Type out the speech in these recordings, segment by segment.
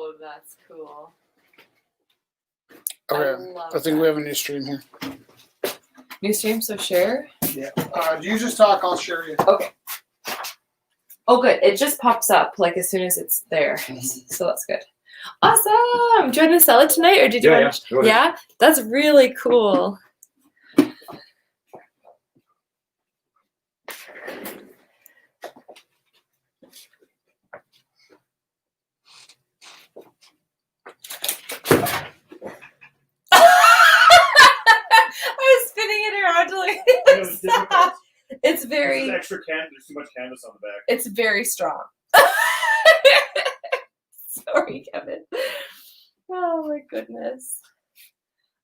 Oh, that's cool. Okay, I think we have a new stream here. New stream, so share? Yeah. You just talk, I'll share you. Okay. Oh, good. It just pops up like as soon as it's there. So that's good. Awesome. Do you want to sell it tonight, or did you want to? Yeah, that's really cool. I was spinning it around to like it's very There's extra there's too much canvas on the back. It's very strong. Sorry, Kevin. Oh my goodness.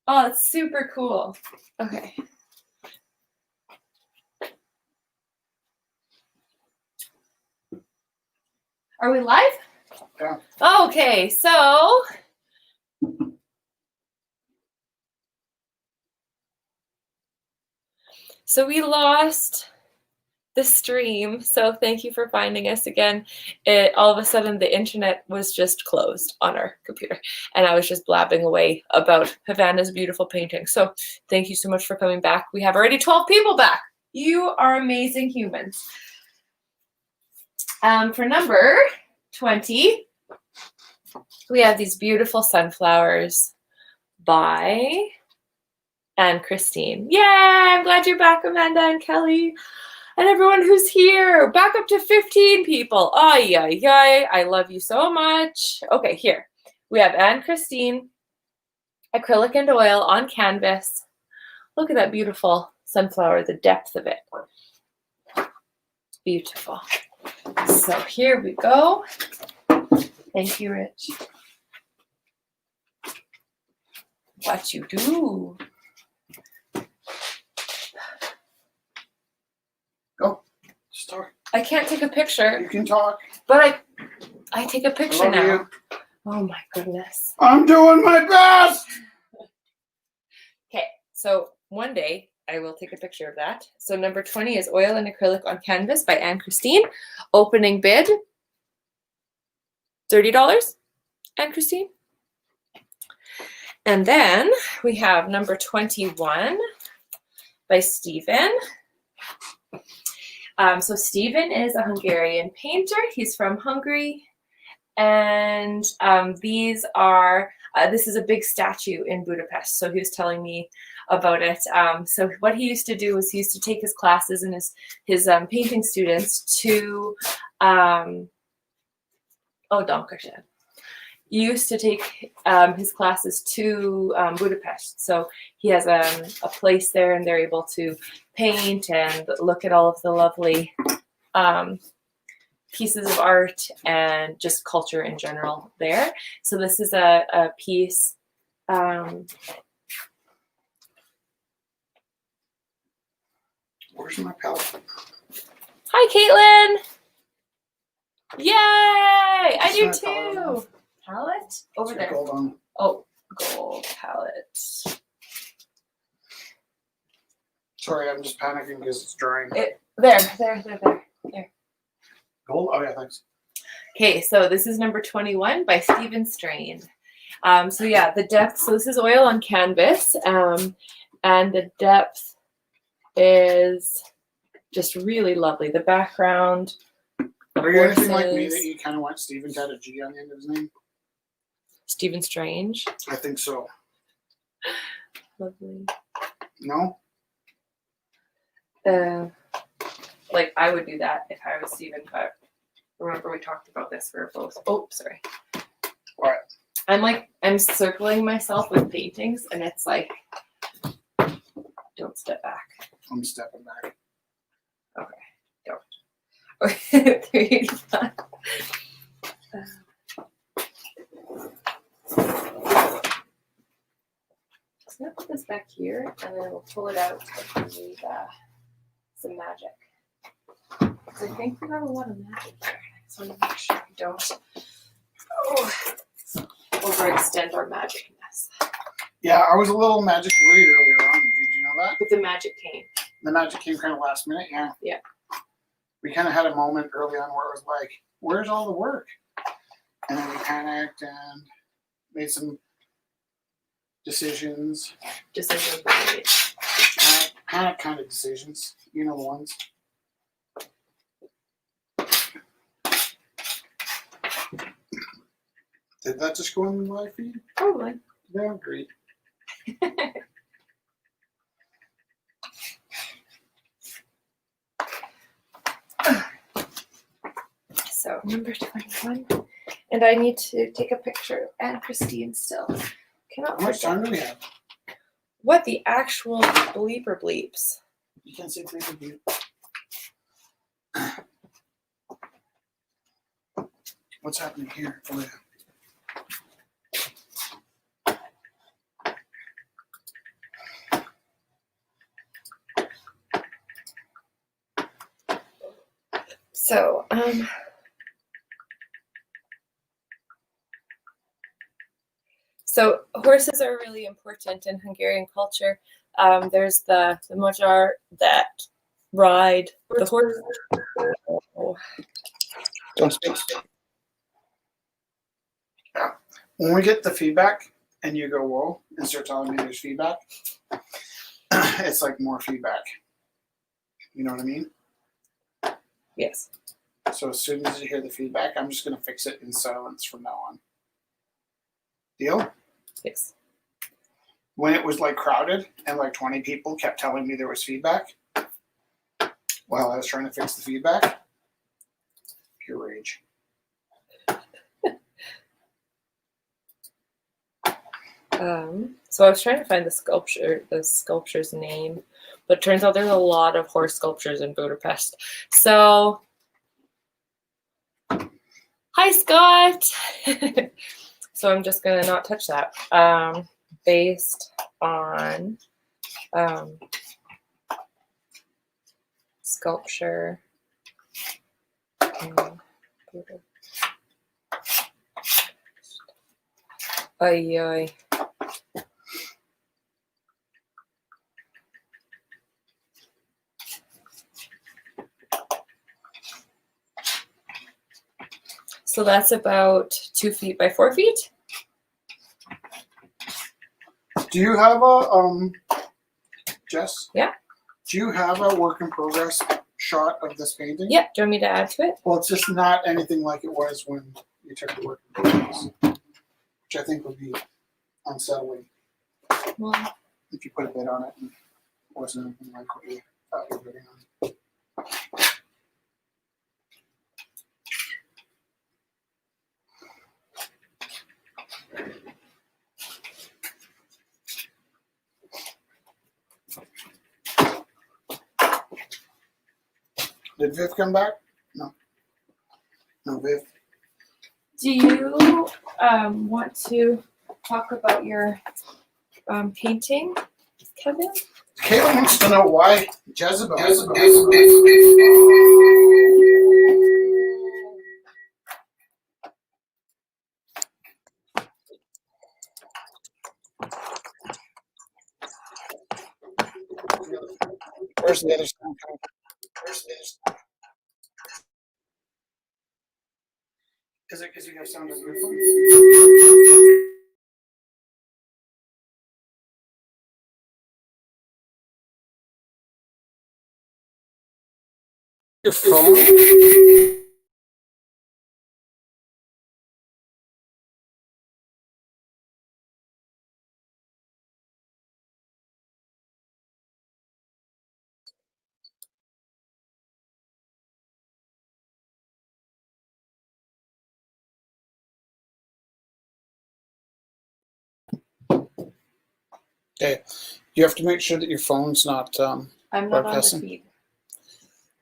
Oh, it's super cool. Okay. Are we live? Yeah. Okay, so we lost the stream, so thank you for finding us again. All of a sudden the internet was just closed on our computer, and I was just blabbing away about Havana's beautiful painting. So thank you so much for coming back. We have already 12 people back. You are amazing humans. For number 20, we have these beautiful sunflowers by Anne Christine. Yay! I'm glad you're back, Amanda and Kelly. And everyone who's here. Back up to 15 people. Ay, ay, ay. I love you so much. Okay, here. We have Anne Christine, acrylic and oil on canvas. Look at that beautiful sunflower, the depth of it. Beautiful. So here we go. Thank you, Rich. What you do? Go. Just talk. I can't take a picture. You can talk. But I take a picture now. You. Oh my goodness. I'm doing my best. Okay, so one day I will take a picture of that. So number 20 is Oil and Acrylic on Canvas by Anne Christine. Opening bid, $30, Anne Christine. And then we have number 21 by Stephen. So Stephen is a Hungarian painter. He's from Hungary. And these are, this is a big statue in Budapest. So he was telling me about it. So what he used to do was he used to take his classes and his painting students to, Dankeschön. He used to take his classes to Budapest. So he has a place there, and they're able to paint and look at all of the lovely pieces of art and just culture in general there. So this is a piece. Where's my palette? Hi, Caitlin. Yay! I do Where's my palette? too. Palette? Over there. Gold on. Oh, gold palette. Sorry, I'm just panicking because it's drying. There. Gold? Oh, yeah, thanks. Okay, so this is number 21 by Stephen Strain. So yeah, the depth, so this is oil on canvas, and the depth is just really lovely. The background, Are you anything like me that you kind of want Stephen to have a G on the end of his name? Stephen Strange. I think so. Lovely. No? Like I would do that if I was Stephen, but remember we talked about this for both. Oh, sorry. What? I'm circling myself with paintings, and it's like, don't step back. I'm stepping back. Okay, don't. 385. So I'm gonna put this back here, and then we'll pull it out and need some magic. Because I think we got a lot of magic here. So I want to make sure we don't overextend our magicness. Yeah, I was a little magic worried earlier on. Did you know that? But the magic came. The magic came kind of last minute, yeah. Yeah. We kind of had a moment early on where it was like, where's all the work? And then we panicked and made some decisions. Decision. Panic kind of decisions. You know the ones. Did that just go in the live feed? Probably. Yeah, great. So number 21. And I need to take a picture and Christine still. Cannot How much forget. time do we have? What the actual bleeper bleeps? You can't say please with you. What's happening here? Oh, yeah. So horses are really important in Hungarian culture. There's the Magyar that ride the horse. Oh. Don't speak. When we get the feedback and you go, whoa, and start telling me there's feedback, it's like more feedback. You know what I mean? Yes. So as soon as you hear the feedback, I'm just going to fix it in silence from now on. Deal? Yes. When it was like crowded and like 20 people kept telling me there was feedback while I was trying to fix the feedback, pure rage. So I was trying to find the sculpture's name, but it turns out there's a lot of horse sculptures in Budapest. So, hi Scott. So I'm just gonna not touch that. Based on sculpture. Ay, ay. So that's about 2 feet by 4 feet. Do you have a Jess? Yeah. Do you have a work in progress shot of this painting? Yeah. Do you want me to add to it? Well, it's just not anything like it was when you took the work in progress, which I think would be unsettling. Well, If you put a bit on it and it wasn't anything like what you thought you were putting on. Did Viv come back? No. No, Viv. do you want to talk about your painting, Kevin? Caitlin wants to know why Jezebel. Where's the other sound coming from? Is it because you have sound on your phone? Your phone? Okay. You have to make sure that your phone's not I'm not on the broadcasting. feed.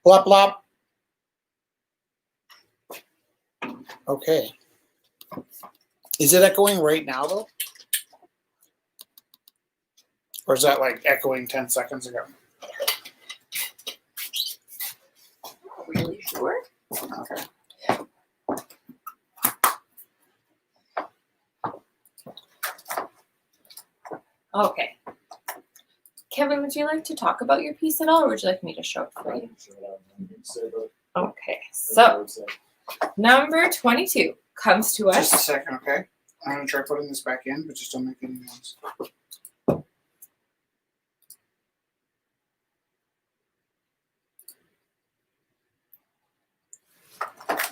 Blop blop. Okay. Is it echoing right now though? Or is that like echoing 10 seconds ago? Really sure? Okay. Okay. Kevin, would you like to talk about your piece at all, or would you like me to show it for you? Okay, so number 22. comes to us. Just a second, okay? I'm gonna try putting this back in, but just don't make any noise.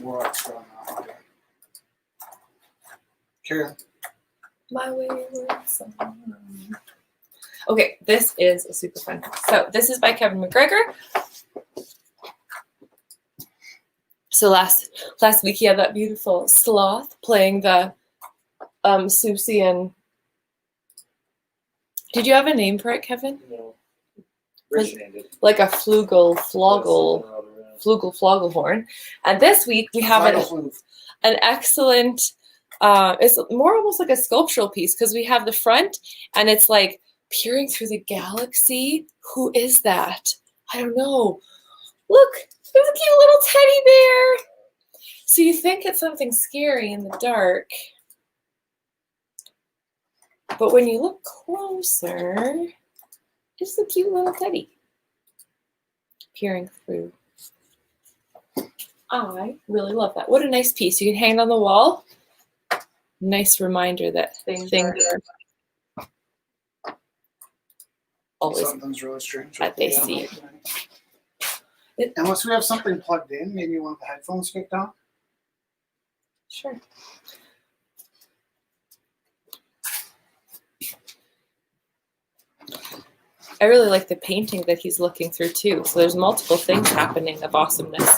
What's going on? Okay. Carry on. My wayward son. Okay, this is a super fun. So this is by Kevin McGregor. So last week he had that beautiful sloth playing the Susie and. Did you have a name for it, Kevin? No. Rich named it. Like a flugelhorn. And this week we have an excellent. It's more almost like a sculptural piece because we have the front and it's like peering through the galaxy. Who is that? I don't know. Look, there's a cute little teddy bear. So you think it's something scary in the dark. But when you look closer, it's a cute little teddy peering through. I really love that. What a nice piece. You can hang it on the wall. Nice reminder that things are always Something's really strange. that they see. Unless we have something plugged in, maybe you want the headphones kicked on. Sure. I really like the painting that he's looking through too. So there's multiple things happening of awesomeness.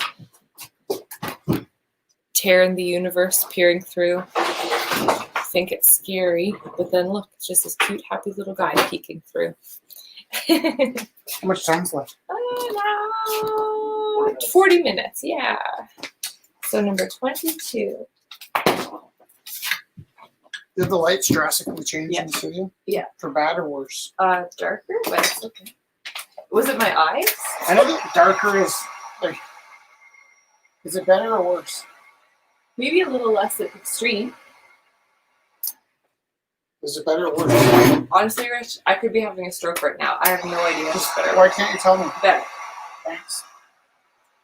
Tearing the universe, peering through. I think it's scary, but then look, it's just this cute, happy little guy peeking through. How much time's left? About 40 minutes, yeah. So number 22. Did the lights drastically change in the studio? Yeah. For bad or worse? Darker, but it's okay. Was it my eyes? I know that darker is like. Is it better or worse? Maybe a little less extreme. Is it better or worse? Honestly, Rich, I could be having a stroke right now. I have no idea if it's better. Why can't you tell me? Better. Thanks.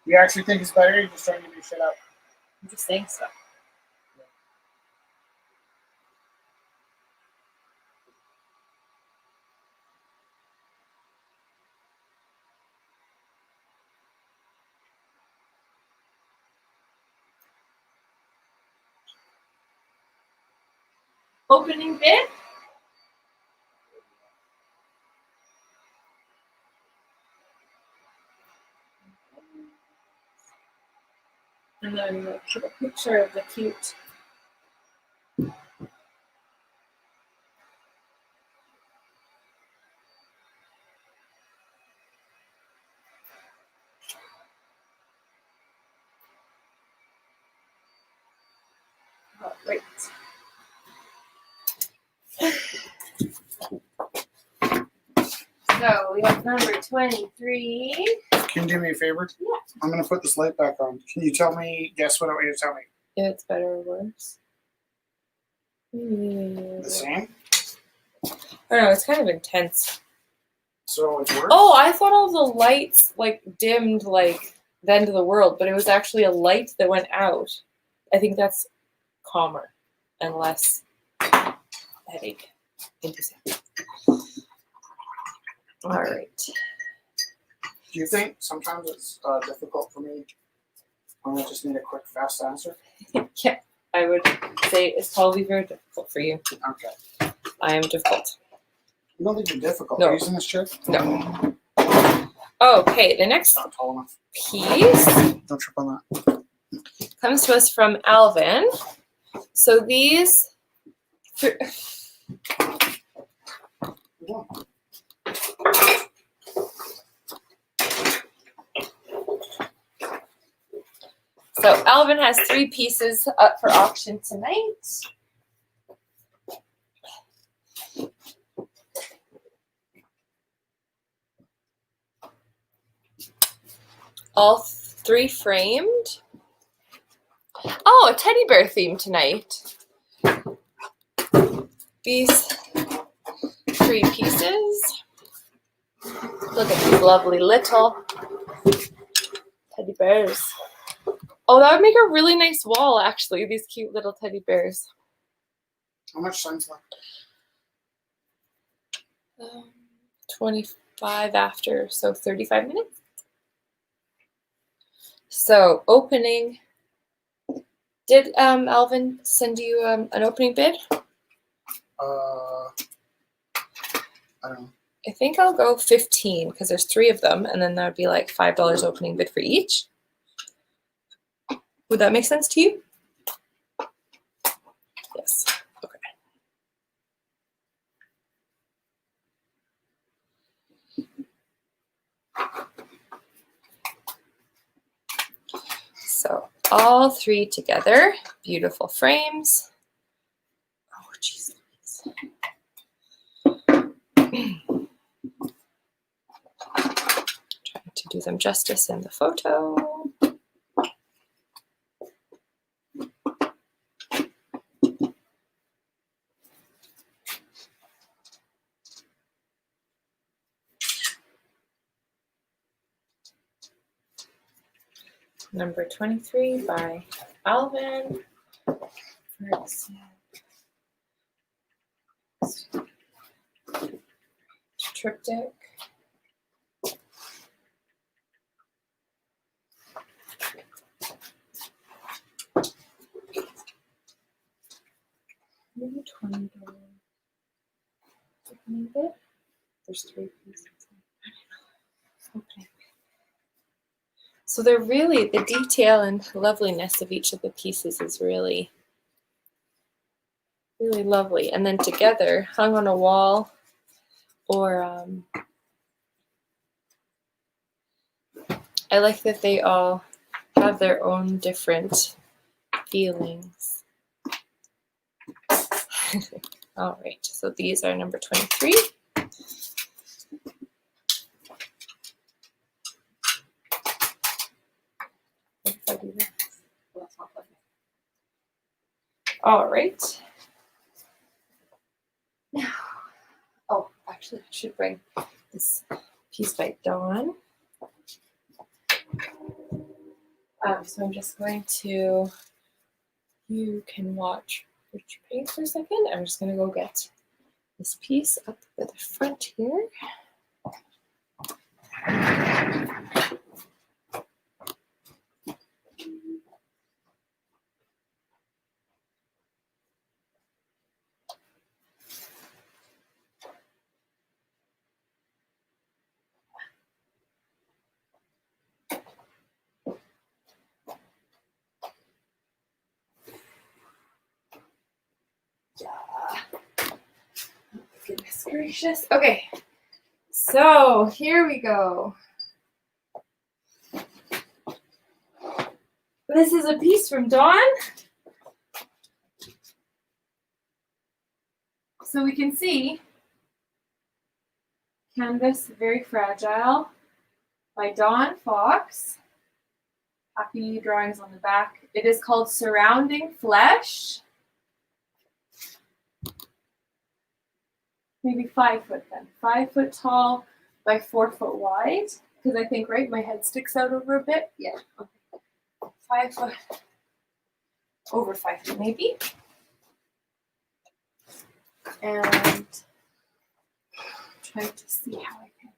You actually think it's better? Or you're just trying to do shit up. I'm just saying so. Opening bid. And then put a picture of the cute. Oh, great. So we have number 23. Can you do me a favor? Yeah. I'm going to put this light back on. Can you tell me, guess what I want you to tell me? If it's better or worse. The same? I don't know, it's kind of intense. So it's worse? Oh, I thought all the lights like dimmed like the end of the world, but it was actually a light that went out. I think that's calmer and less headache inducing. All right. Do you think sometimes it's difficult for me when I just need a quick, fast answer? Yeah, I would say it's probably very difficult for you. Okay. I am difficult. You don't think you're difficult? No. Are you using this chair? No. Okay, the next Not tall enough. piece Don't trip on that. comes to us from Alvin. So these. So Alvin has 3 pieces up for auction tonight. All 3 framed. Oh, a teddy bear theme teddy These 3 pieces. Look at these lovely little teddy bears. Oh, that would make a really nice wall, actually, these cute little teddy bears. How much time's left? 25 after, so 35 minutes. So opening. Did Alvin send you an opening bid? I don't know. I think I'll go 15 because there's 3 of them, and then that would be like $5 opening bid for each. Would that make sense to you? Yes. Okay. So all 3 together, beautiful frames. Oh, jeez. Trying to do them justice in the photo. Number 23 by Alvin. Triptych. Maybe $20. There's 3 pieces. Okay. So they're really, the detail and loveliness of each of the pieces is really, really lovely. And then together, hung on a wall, or I like that they all have their own different feelings. All right, so these are number 23. All right. Now, oh, actually, I should bring this piece by Dawn. So I'm just going to, you can watch Richard paint for a second. I'm just going to go get this piece up at the front here. Goodness gracious. Okay, so here we go. This is a piece from Dawn. So we can see canvas, very fragile, by Dawn Fox. Happy drawings on the back. It is called Surrounding Flesh. Maybe 5 foot then. 5 foot tall by 4 foot wide. Because I think, right, my head sticks out over a bit. Yeah. Okay. 5 foot. Over 5 foot maybe. And trying to see how I can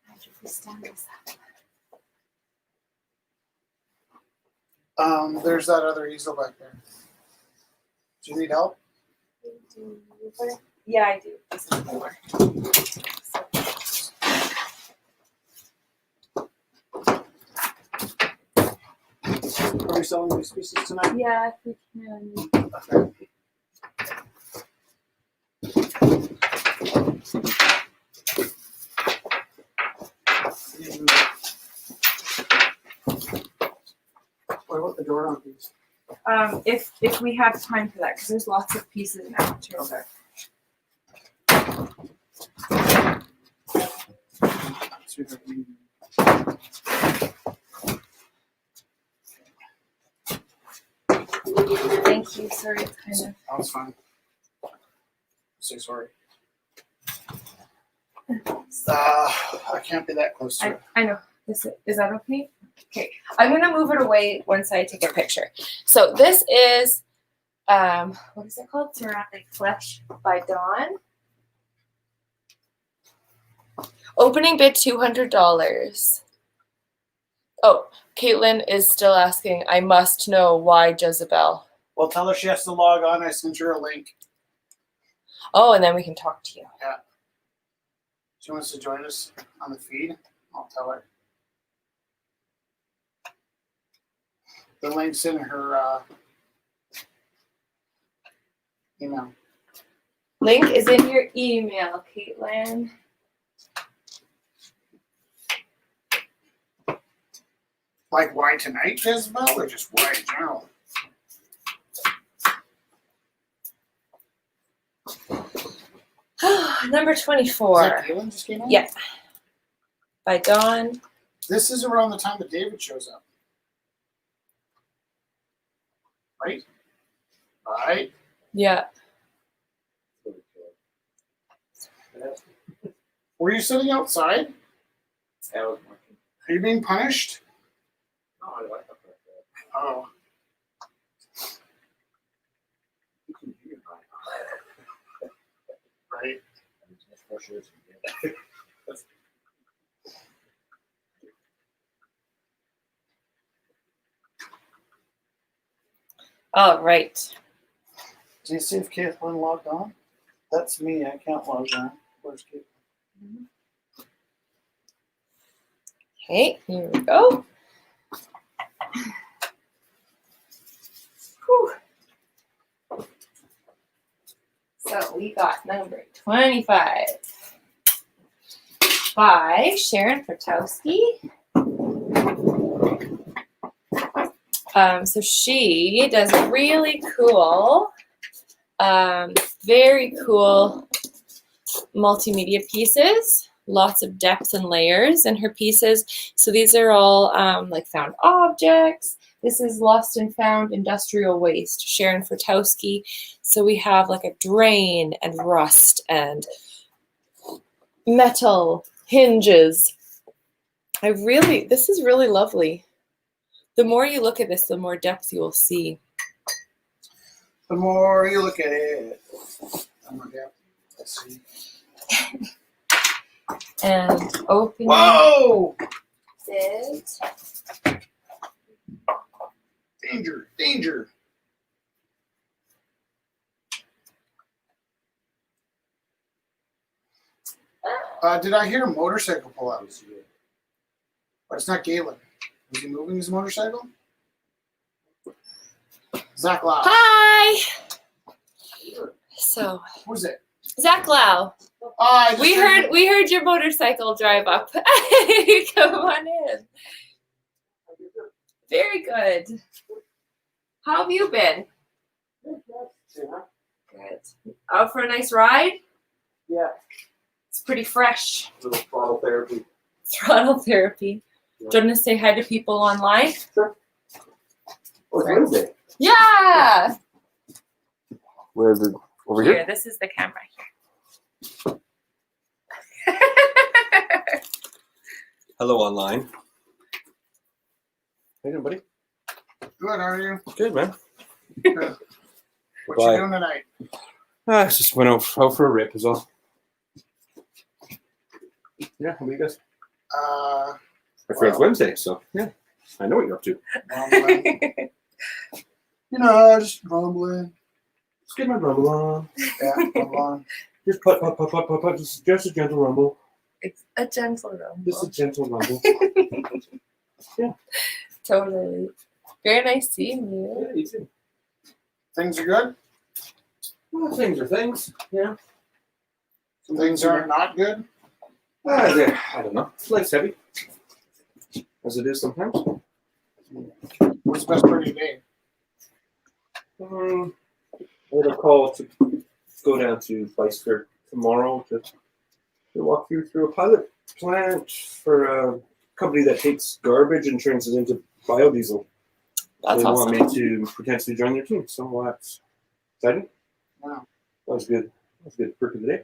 magically stand this up. There's that other easel back there. Do you need help? Yeah, I do. This is more. Are we selling these pieces tonight? Yeah, if we can. Okay. What about the door on these? If we have time for that, because there's lots of pieces in that material there. Thank you. Sorry, it's kind of. That was fine. Say sorry. I can't be that close to it. I know. Is that okay? Okay, I'm gonna move it away once I take a picture. So this is, what is it called? Ceramic Flesh by Dawn. Opening bid $200. Oh, Caitlin is still asking, I must know why Jezebel. Well, tell her she has to log on. I sent her a link. Oh, and then we can talk to you. Yeah. She wants to join us on the feed. I'll tell her. The link's in her email. Link is in your email, Caitlin. Like, why tonight, Jezebel, or just why in general? Number Is 24. that Galen just came out? Yeah. By Dawn. This is around the time that David shows up. Right? Right? Yeah. Were you sitting outside? I was watching. Are you being punished? No, I like that. Oh. You can hear Right. All right. Do you see if Caitlin logged on? That's me. I can't log on. Where's Caitlin? Okay, here we go. Whew. So we got number 25 by Sharon Fertowski. So she does really cool, very cool multimedia pieces. Lots of depth and layers in her pieces. So these are all like found objects. This is lost and found industrial waste, Sharon Fertowski. So we have like a drain and rust and metal hinges. This is really lovely. The more you look at this, the more depth you will see. The more you look at it, the more depth. Let's see. And open Whoa! it. Danger, danger. Did I hear a motorcycle pull out? But it's not Galen. Was he moving his motorcycle? Zach Lau. Hi. So Who's it? Zach Lau, Oh, I just we heard your motorcycle drive up. Come on in. Very good. How have you been? Good. Out for a nice ride? Yeah. It's pretty fresh. Little throttle therapy. Throttle therapy. Do you want to say hi to people online? Sure. Oh, it's Wednesday. Yeah. Where is it? Over Here, here? this is the camera here. Hello, online. How you doing, buddy? Good, how are you? Good, man. Good. What Bye. you doing tonight? I just went out for a rip as well. Yeah, how about you guys? Uh, I forgot it's Wednesday, so yeah. I know what you're up to. rumbling. Just rumbling. Let's get my rumble on. Yeah, rumbling. Just put, just a gentle rumble. It's a gentle rumble. Just a gentle rumble. Totally. Very nice seeing you. Yeah, you too. Things are good. Well, things are things. Yeah. Some things are not good. I don't know. Life's heavy. As it is sometimes. What's the best part of your day? I had a call to go down to Beister tomorrow to walk you through a pilot plant for a company that takes garbage and turns it into biodiesel. That's they awesome. want me to potentially join their team, so that's exciting. Wow. That was good. That was good perk of the day.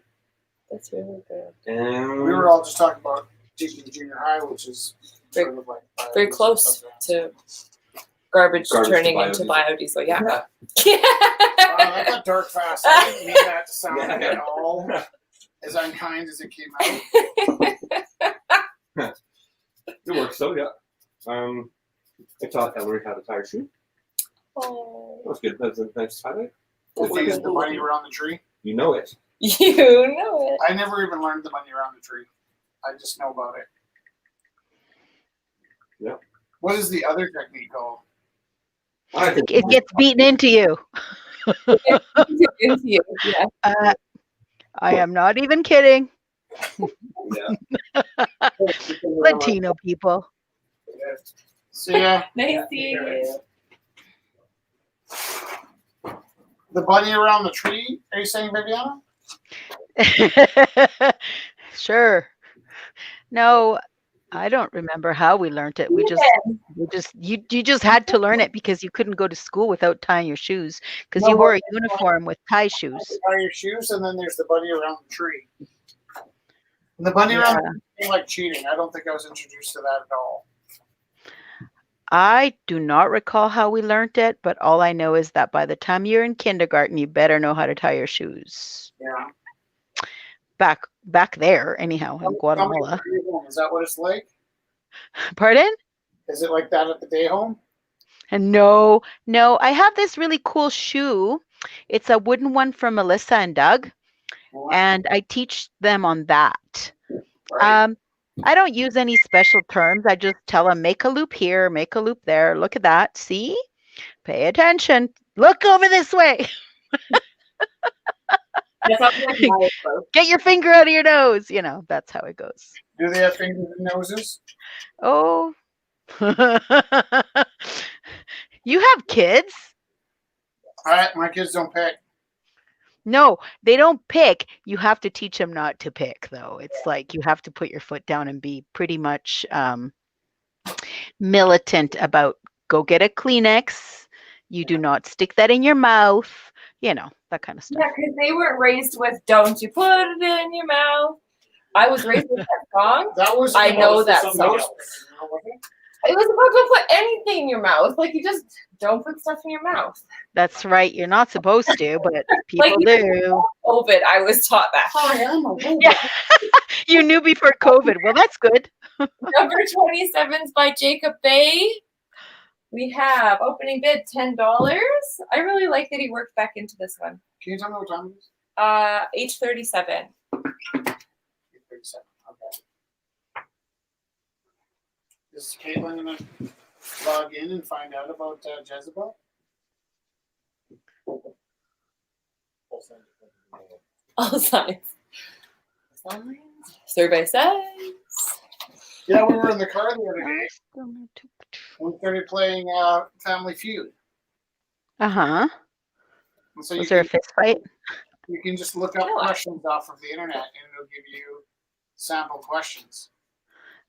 That's really good. And We were all just talking about teaching junior high, which is Very- sort of like Very biodiesel close stuff. to garbage Garbage to turning into biodiesel. biodiesel. Yeah. Wow, Yeah. that got dark fast. I didn't mean that to sound Yeah. at all as unkind as it came out. It works though, yeah. I taught Ellery how to tie her shoe. Oh, That was good. That was a nice highlight. that's They used the good. bunny around the tree. You know it. You know it. I never even learned the bunny around the tree. I just know about it. Yeah. What is the other technique called? I think It gets beaten into you. Into you. Yeah. I am not even kidding. yeah. Latino people. So yeah, Nice seeing you. the bunny around the tree. Are you saying, Viviana? Sure. No, I don't remember how we learned it. We just you just had to learn it because you couldn't go to school without tying your shoes because No, you wore a but- uniform with tie shoes. Are your shoes, and then there's the bunny around the tree. And the bunny around the tree is like cheating. I don't think I was introduced to that at all. I do not recall how we learned it, but all I know is that by the time you're in kindergarten, you better know how to tie your shoes. Yeah. Back there, anyhow, in Guatemala. Is that what it's like? Pardon? Is it like that at the day home? And no, I have this really cool shoe. It's a wooden one from Melissa and Doug, and I teach them on that. Right. I don't use any special terms. I just tell them, make a loop here, make a loop there. Look at that. See? Pay attention. Look over this way. That's how my approach. Get your finger out of your nose. That's how it goes. Do they have fingers and noses? Oh. You have kids? My kids don't pick. No, they don't pick. You have to teach them not to pick, though. It's like you have to put your foot down and be pretty much militant about go get a Kleenex. You do not stick that in your mouth. That kind of stuff. Yeah, because they weren't raised with "Don't you put it in your mouth." I was raised with that song. That was. I know that something song. else, wasn't it? It was about don't put anything in your mouth. Like you just don't put stuff in your mouth. That's right. You're not supposed to, but people Like, do. COVID, I was taught that. Hi, I'm a robot. Yeah. You knew before COVID. Well, that's good. Number 27's by Jacob Bay. We have opening bid $10. I really like that he worked back into this one. Can you tell me what time it is? 8:37. 8:37. Okay. Is Caitlin gonna log in and find out about Jezebel? All signs. Survey says. Yeah, we were in the car the other day. We started playing Family Feud. Uh-huh. And so Was there a fist fight? you can just look up Yeah. questions off of the internet and it'll give you sample questions.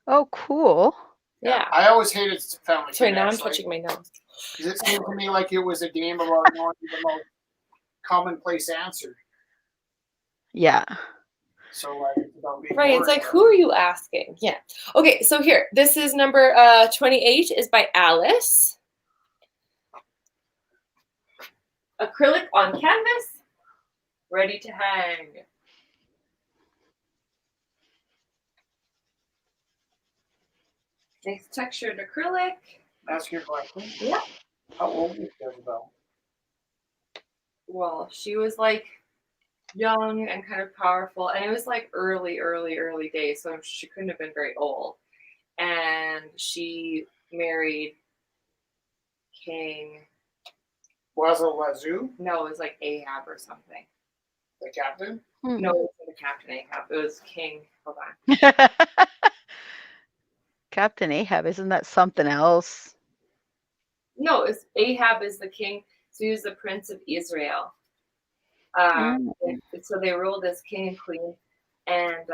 Oh, cool. Yeah. I always hated Family Sorry, Feud. now I'm actually, touching my nose. 'cause it seemed to me like it was a game about knowing the most commonplace answer. Yeah. So like it's about being Right. It's boring. like, who are you asking? Yeah. Okay, so here. This is number 28 is by Alice. Acrylic on canvas. Ready to hang. Nice textured acrylic. Ask your question. Yeah. How old is Jezebel? Well, she was like young and kind of powerful, and it was like early days, so she couldn't have been very old. And she married King. Wazoo, No, it was like Ahab or something. the captain. No, it wasn't the Captain Ahab. It was King. Hold on. Captain Ahab, isn't that something else? No, it's Ahab is the king. So he was the prince of Israel. So they ruled as king and queen, and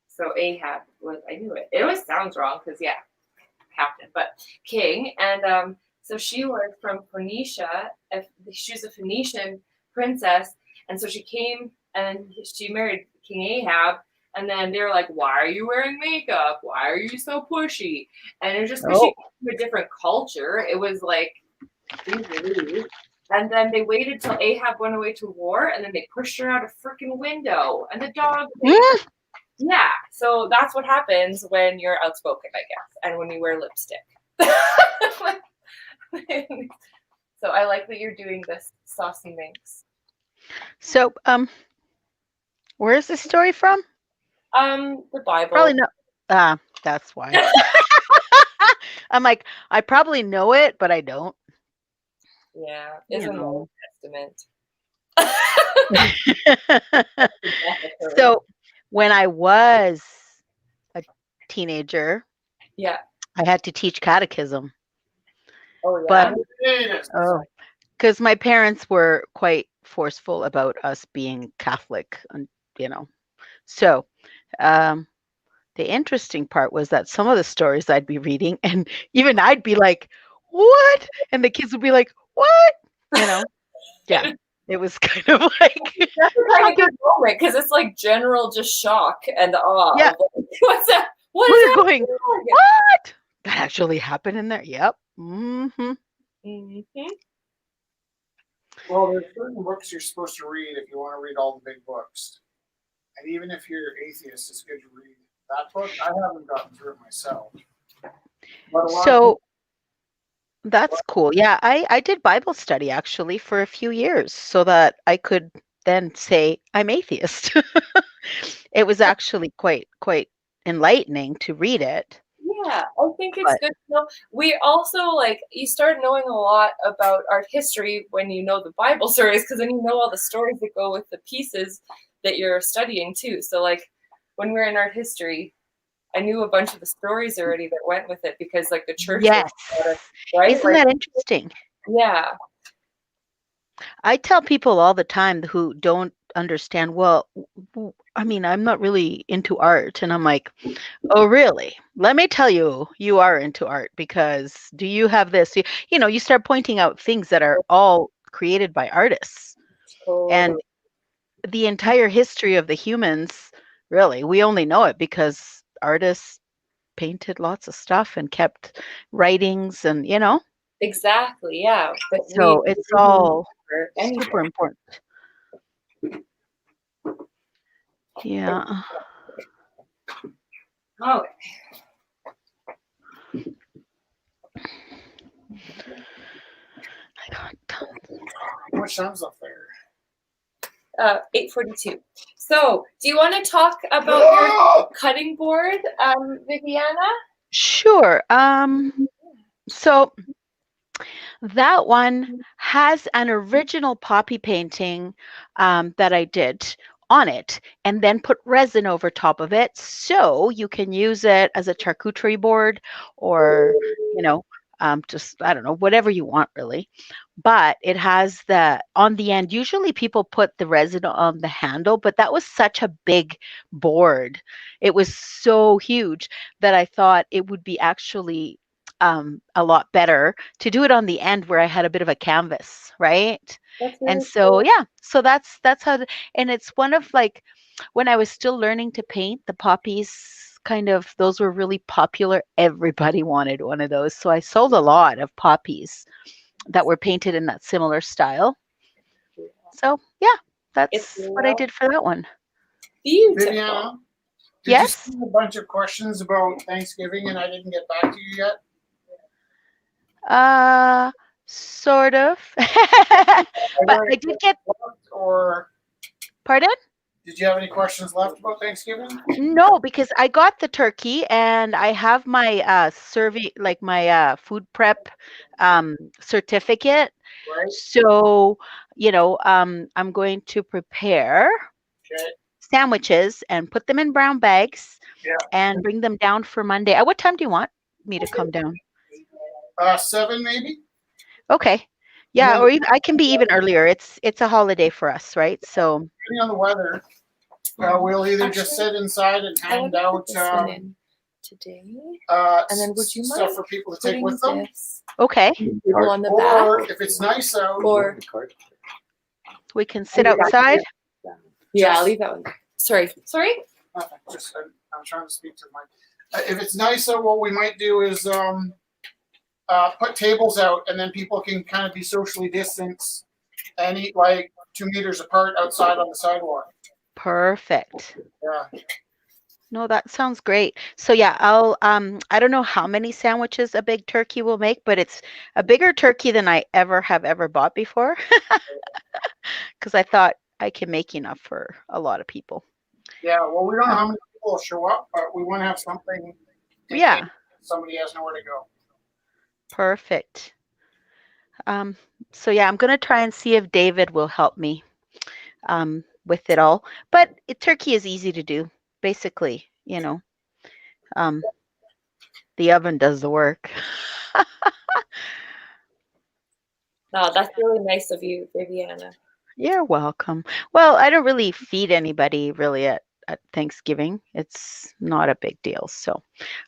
so Ahab was. I knew it. It always sounds wrong because captain, but king, and so she was from Phoenicia. She was a Phoenician princess, and so she came and she married King Ahab, And then they were like, why are you wearing makeup? Why are you so pushy? And it was just because she came from a different culture. It was like, geez. And then they waited till Ahab went away to war, and then they pushed her out a freaking window. And the dog, yeah. So that's what happens when you're outspoken, I guess, and when you wear lipstick. So I like that you're doing this, Saucy Minx. So, where is this story from? The Bible. Probably no. That's why. I'm like, I probably know it, but I don't. Yeah, it's in the Old Testament. So, when I was a teenager, yeah, I had to teach catechism. Oh yeah. Because my parents were quite forceful about us being Catholic, and So, the interesting part was that some of the stories I'd be reading, and even I'd be like, "What?" and the kids would be like, "What?" Yeah. It was kind of like that's a kind of good moment because it's like general just shock and awe. Yeah. What's that? We're going, what? That actually happened in there? Yep. Mm-hmm. Mm-hmm. Well, there's certain books you're supposed to read if you want to read all the big books. And even if you're atheist, it's good to read that book. I haven't gotten through it myself. So that's cool. Yeah, I did Bible study actually for a few years so that I could then say I'm atheist. It was actually quite enlightening to read it. Yeah, I think it's good to know. We also, like, you start knowing a lot about art history when you know the Bible stories, because then you know all the stories that go with the pieces that you're studying too. So, like, when we're in art history, I knew a bunch of the stories already that went with it because, like, the church. Yes. Right? Isn't that interesting? Yeah. I tell people all the time who don't understand, well, I mean, I'm not really into art. And I'm like, oh, really? Let me tell you, you are into art because do you have this? You start pointing out things that are all created by artists. And the entire history of the humans, really, we only know it because artists painted lots of stuff and kept writings and, Exactly, yeah. But so it's all super important. Yeah. Oh. How much time's left there? 8:42. So, do you want to talk about your cutting board, Viviana? Sure. So that one has an original poppy painting that I did on it and then put resin over top of it so you can use it as a charcuterie board or just I don't know, whatever you want really. But it has on the end, usually people put the resin on the handle, but that was such a big board. It was so huge that I thought it would be actually a lot better to do it on the end where I had a bit of a canvas, right? And so, yeah, so that's how, and it's one of like, when I was still learning to paint, the poppies those were really popular. Everybody wanted one of those. So I sold a lot of poppies that were painted in that similar style. So yeah, that's what I did for that one. Beautiful. Viviana, yes? You see a bunch of questions about Thanksgiving and I didn't get back to you yet? Sort of. But I did get... Or... Pardon? Did you have any questions left about Thanksgiving? No, because I got the turkey and I have my my food prep certificate. Right. So, I'm going to prepare sandwiches and put them in brown bags and bring them down for Monday. At what time do you want me to come down? 7 maybe. Okay. Yeah, or even, I can be even earlier. It's a holiday for us, right? So depending on the weather, we'll either just sit inside and hand out today, and then would you stuff for people to take with them. Okay. On the or back. If it's nice out, or we can sit outside. Yeah, I'll leave that one. Sorry. Nothing. Just I'm trying to speak to the mic. If it's nice, what we might do is put tables out, and then people can kind of be socially distanced and eat like 2 meters apart outside on the sidewalk. Perfect. Yeah. No, that sounds great. So yeah, I'll I don't know how many sandwiches a big turkey will make, but it's a bigger turkey than I ever bought before. Because I thought I can make enough for a lot of people. Yeah. Well, we don't know how many people will show up, but we want to have something. In Yeah. case somebody has nowhere to go. Perfect. So yeah, I'm gonna try and see if David will help me with it all. But turkey is easy to do, basically. The oven does the work. No, that's really nice of you, Viviana. You're welcome. Well, I don't really feed anybody really at Thanksgiving. It's not a big deal. So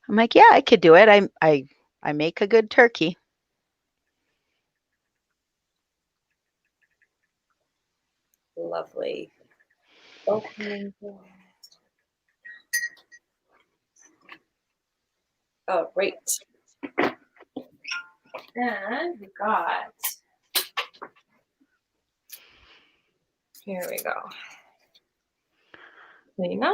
I'm like, yeah, I could do it. I make a good turkey. Lovely. Opening door. Oh, great. And we got, here we go. 29.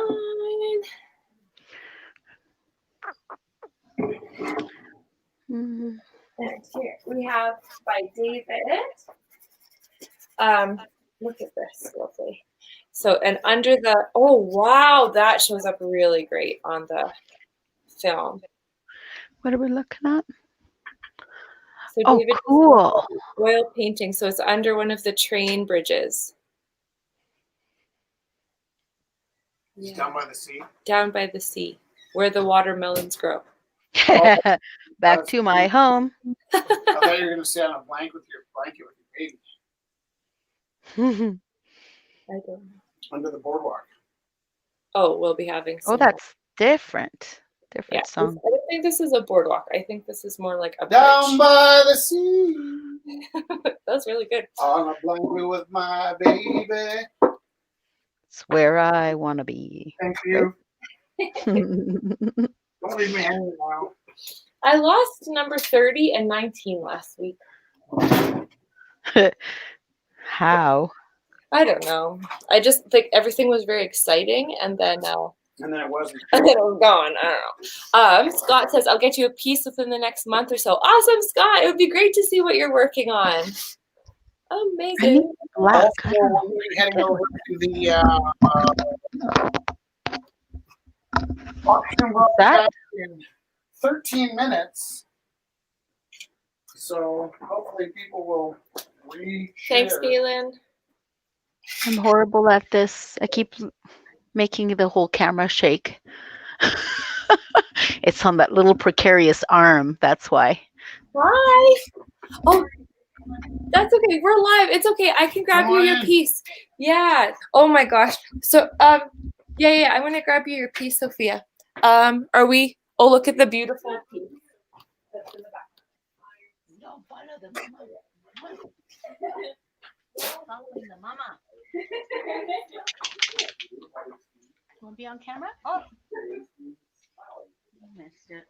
Mhm. And here we have by David. Look at this, lovely. So, and under the, oh wow, that shows up really great on the film. What are we looking at? So Oh, David, cool. oil painting. So it's under one of the train bridges. It's down by the sea. Down by the sea, where the watermelons grow. Back to my home. I thought you were going to sit on a blanket with your baby I don't know. under the boardwalk. Oh, we'll be having some. Oh, that's different. yeah. Different song. I don't think this is a boardwalk. I think this is more like a Down bridge. by the sea, That was really good. on a blanket with my baby. It's where I want to be. Thank you. Don't leave me hanging now. I lost number 30 and 19 last week. How? I don't know. I just think everything was very exciting, and then And then it wasn't. and then it was gone. I don't know. Scott says, I'll get you a piece within the next month or so. Awesome, Scott. It would be great to see what you're working on. Amazing. Black. Also, we'll be heading over to the auction broadcast in 13 minutes. So hopefully people will re-share. Thanks, Galen. I'm horrible at this. I keep making the whole camera shake. It's on that little precarious arm. That's why. Hi. Oh, that's okay. We're live. It's okay. I can grab Come you on your in. piece. Yeah. Oh my gosh. So yeah. I want to grab you your piece, Sophia. Are we? Oh, look at the beautiful piece. That's in the back. Don't follow the mama. Following the mama. Want to be on camera? Oh. I missed it.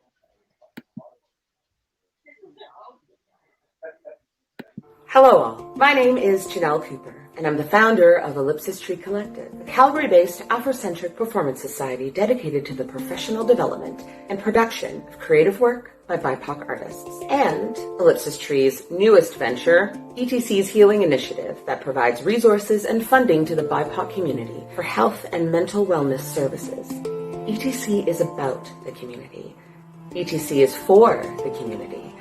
Hello all, my name is Janelle Cooper, and I'm the founder of Ellipsis Tree Collective, a Calgary-based Afrocentric performance society dedicated to the professional development and production of creative work by BIPOC artists, and Ellipsis Tree's newest venture, ETC's Healing Initiative, that provides resources and funding to the BIPOC community for health and mental wellness services. ETC is about the community. ETC is for the community.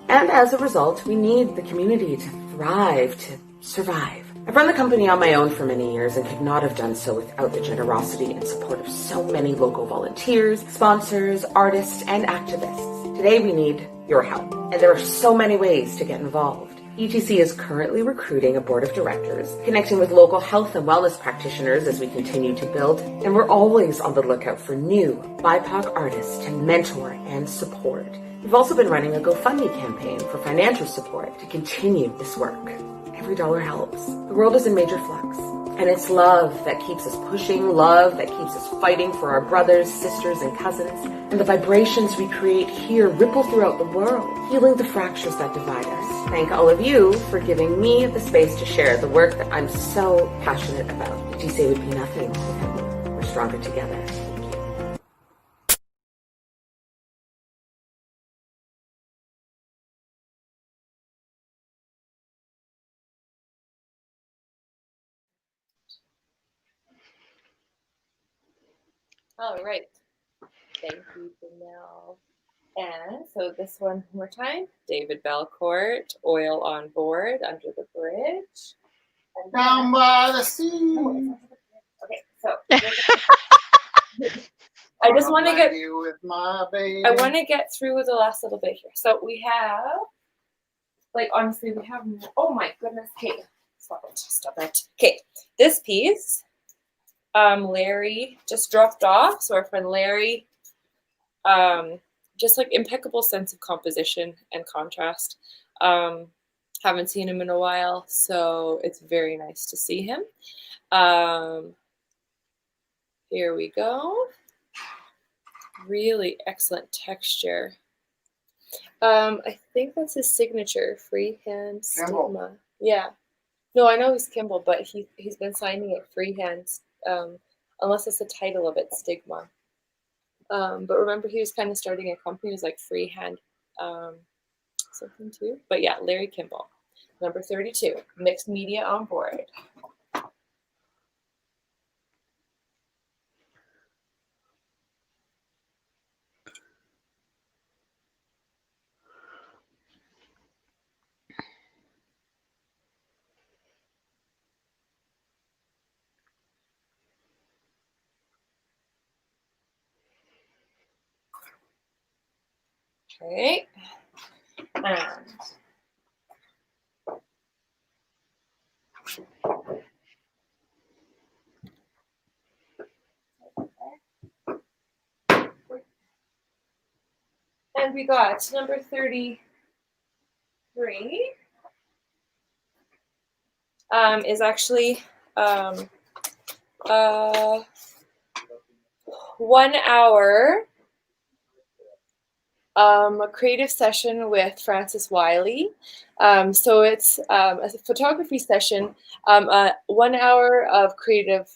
And as a result, we need the community to thrive, to survive. I've run the company on my own for many years and could not have done so without the generosity and support of so many local volunteers, sponsors, artists, and activists. Today we need your help, and there are so many ways to get involved. ETC is currently recruiting a board of directors, connecting with local health and wellness practitioners as we continue to build, and we're always on the lookout for new BIPOC artists to mentor and support. We've also been running a GoFundMe campaign for financial support to continue this work. Every dollar helps. The world is in major flux. And it's love that keeps us pushing, love that keeps us fighting for our brothers, sisters, and cousins. And the vibrations we create here ripple throughout the world, healing the fractures that divide us. Thank all of you for giving me the space to share the work that I'm so passionate about. Did you say would be nothing without me? We're stronger together. Thank you. All right. Thank you, Janelle. And so this one more time. David Belcourt, Oil on Board, Under the Bridge. And Down by the sea. okay, so I just want to get you with my baby. I want to get through with the last little bit here. So we have, like, honestly, we have, oh my goodness, okay, stop it. Okay, this piece, Larry just dropped off. So our friend Larry, just like impeccable sense of composition and contrast. Haven't seen him in a while, so it's very nice to see him. Here we go. Really excellent texture. I think that's his signature, freehand stigma. Yeah. No, I know he's Kimball, but he's been signing it freehand, unless it's the title of it, stigma. But remember, he was kind of starting a company. It was like freehand something too. But yeah, Larry Kimball, number 32, mixed media on board. Okay. And we got number 33 is actually 1 hour a creative session with Francis Wiley. So it's a photography session. 1 hour of creative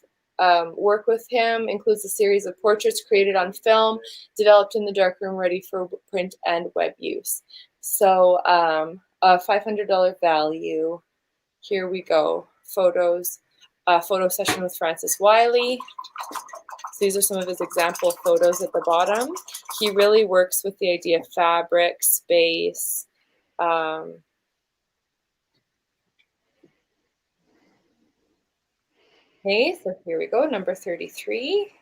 work with him includes a series of portraits created on film, developed in the darkroom, ready for print and web use. So a $500 value. Here we go. Photos. Photo session with Francis Wiley. So these are some of his example photos at the bottom. He really works with the idea of fabric, space. Okay, so here we go, number 33.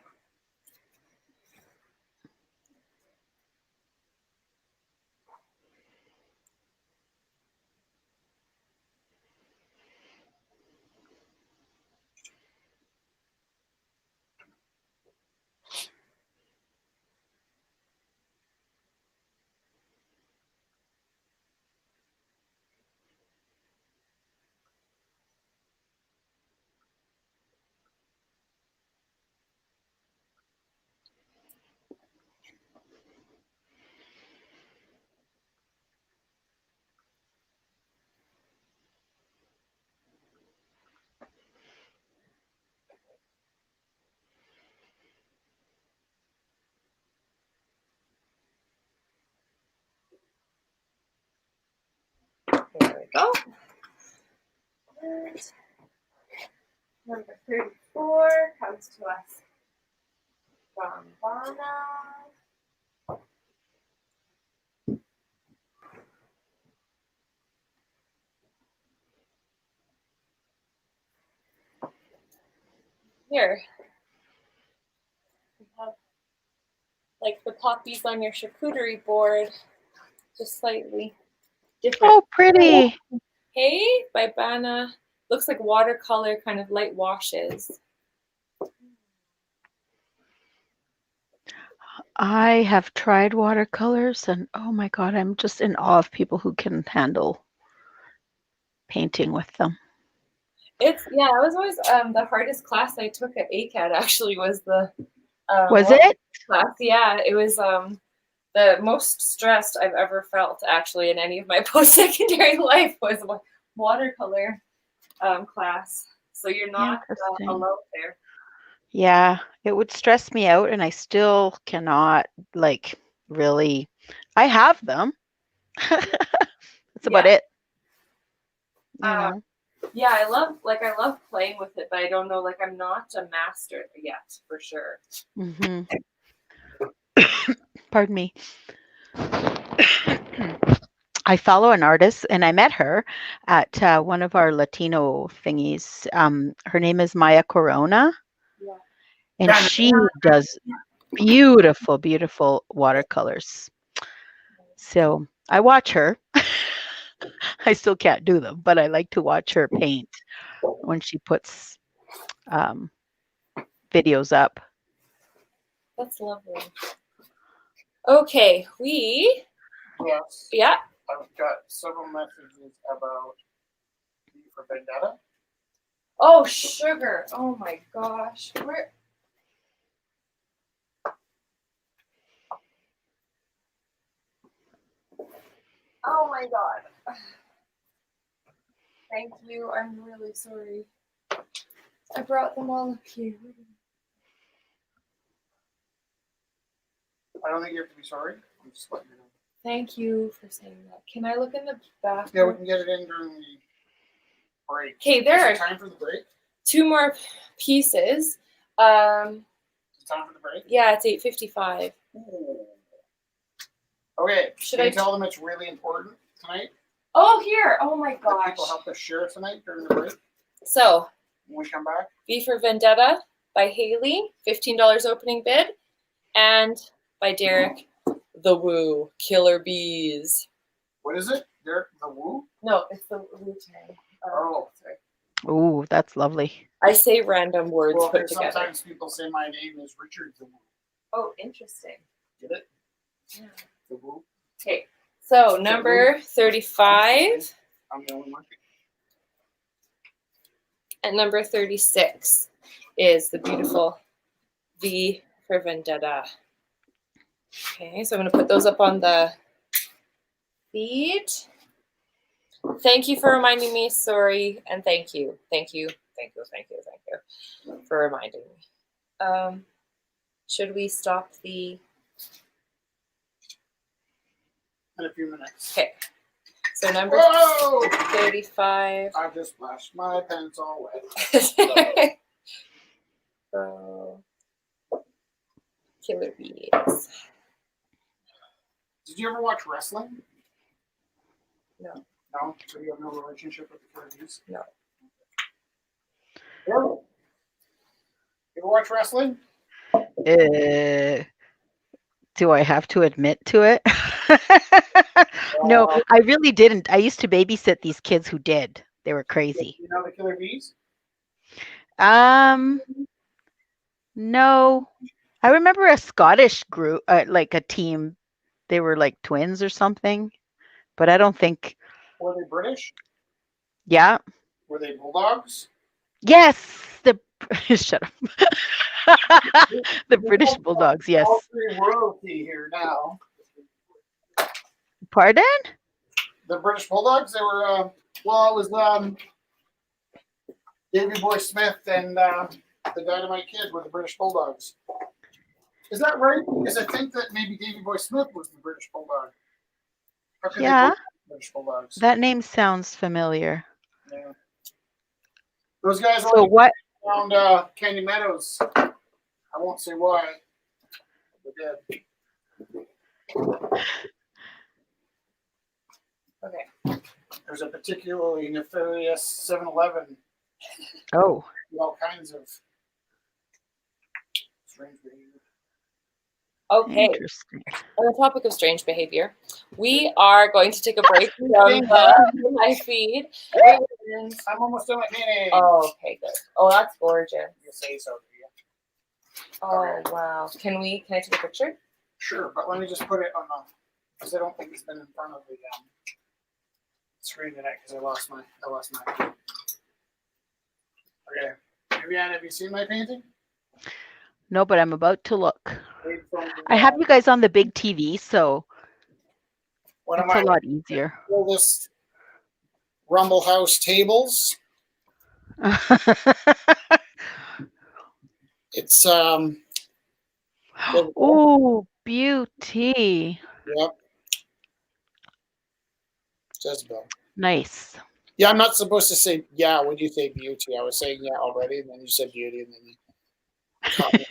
There we go. And number 34 comes to us from Bana. Here, we have like the poppies on your charcuterie board, just slightly different. Oh, pretty. Hey, by Bana. Looks like watercolor, kind of light washes. I have tried watercolors, and oh my God, I'm just in awe of people who can handle painting with them. It was always the hardest class I took at ACAD. Actually, was the Was water it? class. Yeah, it was the most stressed I've ever felt actually in any of my post-secondary life was watercolor class. So you're not Interesting. alone there. Yeah, it would stress me out, and I still cannot like really. I have them. That's about Yeah. it. You Uh, know. Yeah, I love playing with it, but I don't know, like I'm not a master yet for sure. Hmm. Pardon me. I follow an artist, and I met her at one of our Latino thingies. Her name is Maya Corona, Yeah. and she does beautiful, beautiful watercolors. So I watch her. I still can't do them, but I like to watch her paint when she puts um, videos up. That's lovely. Okay, Yes. yeah. I've got several messages about V for Vendetta. Oh, sugar. Oh my gosh. Where? Oh my god. Thank you. I'm really sorry. I brought them all up here. I don't think you have to be sorry. I'm just letting you know. Thank you for saying that. Can I look in the Yeah, we bathroom? can get it in during the break. Okay, there Is it are time for the break? 2 more pieces. Is it time for the break? Yeah, it's 8:55. Ooh. Okay. Should Can I you tell them it's really important tonight? Oh, here. Oh my That gosh. people help us share tonight during the break So, when we come back. V for Vendetta by Haley, $15 opening bid, and by Derek, The Woo, Killer Bees. What is it? Derek the Woo? No, it's the Wu-Tang. Oh. Sorry. Ooh, that's lovely. I say random words Well, put together. sometimes people say my name is Richard the Woo. Oh, interesting. Get it? Yeah. The Woo. Okay, so number 35 I'm the only one. and number 36 is the beautiful V for Vendetta. Okay, so I'm going to put those up on the feed. Thank you for reminding me. Sorry, and thank you for reminding me. Should we stop the? In a few minutes. Okay. So number Whoa! 35. I just splashed my pencil wet. So, Killer Bees. Did you ever watch wrestling? No. No? So you have no relationship with the Killer Bees? No. You ever watch wrestling? Do I have to admit to it? No, I really didn't. I used to babysit these kids who did. They were crazy. You know the Killer Bees? No. I remember a Scottish group, like a team. They were like twins or something, but I don't think. Were they British? Yeah. Were they Bulldogs? Yes. Shut up. The British Bulldogs. Yes. All three royalty here now. Pardon? The British Bulldogs. They were. Well, it was Davy Boy Smith and the Dynamite Kid were the British Bulldogs. Is that right? Because I think that maybe Davy Boy Smith was the British Bulldog. How could Yeah. they both be British Bulldogs? That name sounds familiar. Yeah. Those guys So what? around Candy Meadows. I won't say why. They did. Okay. There's a particularly nefarious 7-Eleven. Oh. All kinds of strange behavior. Okay. Interesting. On the topic of strange behavior, we are going to take a break from my feed. I'm almost done with painting. Oh, okay, good. Oh, that's gorgeous. You say so, do you? Oh, Okay. wow. Can I take a picture? Sure, but let me just put it on the, because I don't think it's been in front of the screen tonight because I lost my. Okay. Vivian, have you seen my painting? No, but I'm about to look. Made from I have you guys on the big TV, so one of it's a my lot easier. oldest Rumble House tables. It's Oh, beauty. yep, Jezebel. Nice. Yeah, I'm not supposed to say yeah when you say beauty. I was saying yeah already, and then you said beauty, and then you caught me.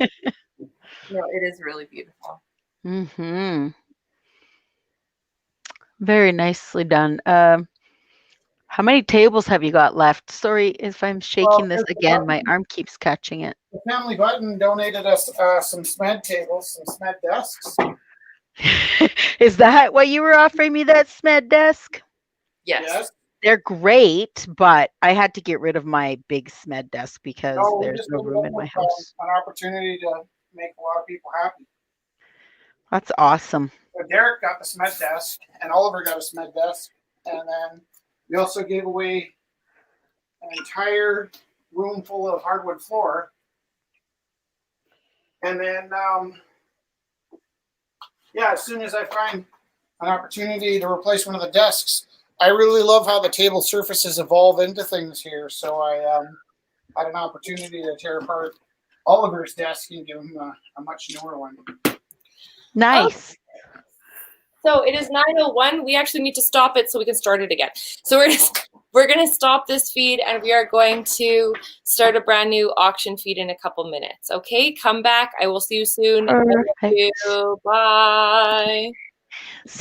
No, it is really beautiful. Mm-hmm. Very nicely done. How many tables have you got left? Sorry if I'm shaking this again. My arm keeps catching it. The Family Button donated us some SMED tables, some SMED desks. Is that what you were offering me, that SMED desk? Yes. They're great, but I had to get rid of my big SMED desk because No, there's no room in my house. an opportunity to make a lot of people happy. That's awesome. So Derek got the SMED desk, and Oliver got a SMED desk, and then we also gave away an entire room full of hardwood floor. And then, yeah, as soon as I find an opportunity to replace one of the desks, I really love how the table surfaces evolve into things here. So I had an opportunity to tear apart Oliver's desk and give him a much newer one. Nice. So it is 9:01. We actually need to stop it so we can start it again. So we're going to stop this feed and we are going to start a brand new auction feed in a couple minutes. Okay, come back. I will see you soon. Perfect. Thank you. Bye. See